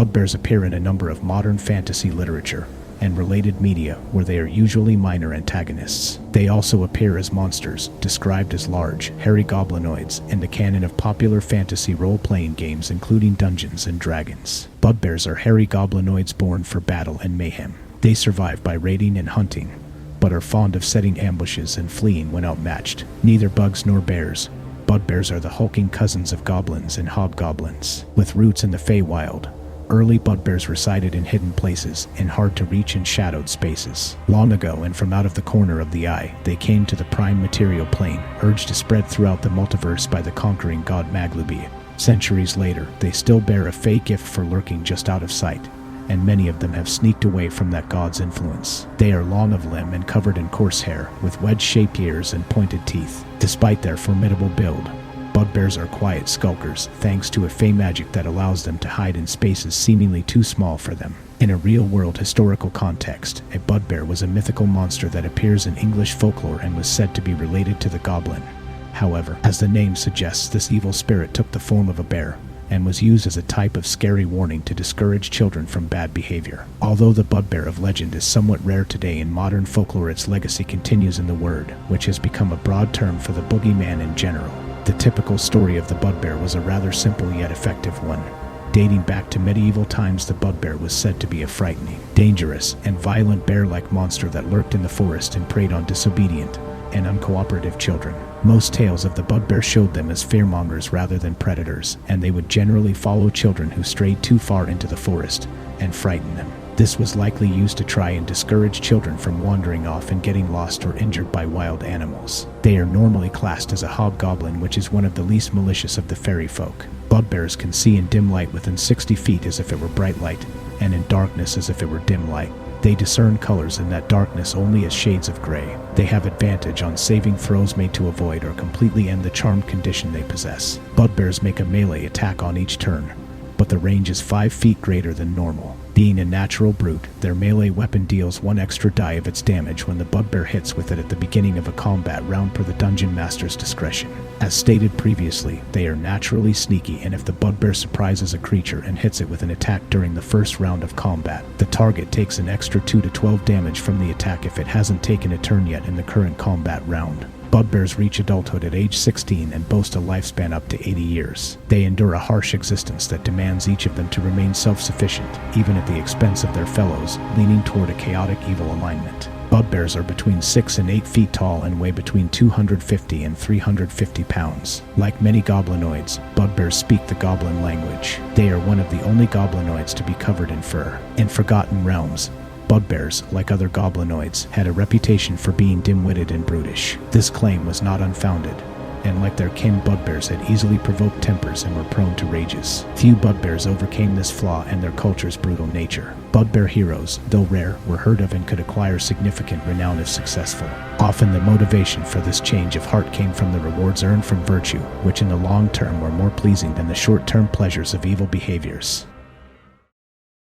Bugbears appear in a number of modern fantasy literature and related media where they are usually minor antagonists. They also appear as monsters, described as large, hairy goblinoids, in the canon of popular fantasy role-playing games including Dungeons and Dragons. Bugbears are hairy goblinoids born for battle and mayhem. They survive by raiding and hunting, but are fond of setting ambushes and fleeing when outmatched. Neither bugs nor bears, Bugbears are the hulking cousins of goblins and hobgoblins. With roots in the Feywild, early bugbears resided in hidden places, in hard-to-reach and shadowed spaces. Long ago, and from out of the corner of the eye, they came to the prime material plane, urged to spread throughout the multiverse by the conquering god Maglubi. Centuries later, they still bear a fey gift for lurking just out of sight, and many of them have sneaked away from that god's influence. They are long of limb and covered in coarse hair, with wedge-shaped ears and pointed teeth. Despite their formidable build, bugbears are quiet skulkers, thanks to a fey magic that allows them to hide in spaces seemingly too small for them. In a real-world historical context, a bugbear was a mythical monster that appears in English folklore and was said to be related to the goblin. However, as the name suggests, this evil spirit took the form of a bear, and was used as a type of scary warning to discourage children from bad behavior. Although the bugbear of legend is somewhat rare today in modern folklore, its legacy continues in the word, which has become a broad term for the boogeyman in general. The typical story of the bugbear was a rather simple yet effective one. Dating back to medieval times, the bugbear was said to be a frightening, dangerous, and violent bear-like monster that lurked in the forest and preyed on disobedient and uncooperative children. Most tales of the bugbear showed them as fearmongers rather than predators, and they would generally follow children who strayed too far into the forest and frighten them. This was likely used to try and discourage children from wandering off and getting lost or injured by wild animals. They are normally classed as a hobgoblin, which is one of the least malicious of the fairy folk. Bugbears can see in dim light within 60 feet as if it were bright light, and in darkness as if it were dim light. They discern colors in that darkness only as shades of gray. They have advantage on saving throws made to avoid or completely end the charmed condition they possess. Bugbears make a melee attack on each turn, but the range is 5 feet greater than normal. Being a natural brute, their melee weapon deals 1 extra die of its damage when the bugbear hits with it at the beginning of a combat round per the dungeon master's discretion. As stated previously, they are naturally sneaky, and if the bugbear surprises a creature and hits it with an attack during the first round of combat, the target takes an extra 2 to 12 damage from the attack if it hasn't taken a turn yet in the current combat round. Bugbears reach adulthood at age 16 and boast a lifespan up to 80 years. They endure a harsh existence that demands each of them to remain self-sufficient, even at the expense of their fellows, leaning toward a chaotic evil alignment. Bugbears are between 6 and 8 feet tall and weigh between 250 and 350 pounds. Like many goblinoids, bugbears speak the goblin language. They are one of the only goblinoids to be covered in fur. In Forgotten Realms, bugbears, like other goblinoids, had a reputation for being dim-witted and brutish. This claim was not unfounded, and like their kin, bugbears had easily provoked tempers and were prone to rages. Few bugbears overcame this flaw and their culture's brutal nature. Bugbear heroes, though rare, were heard of and could acquire significant renown if successful. Often the motivation for this change of heart came from the rewards earned from virtue, which in the long term were more pleasing than the short-term pleasures of evil behaviors.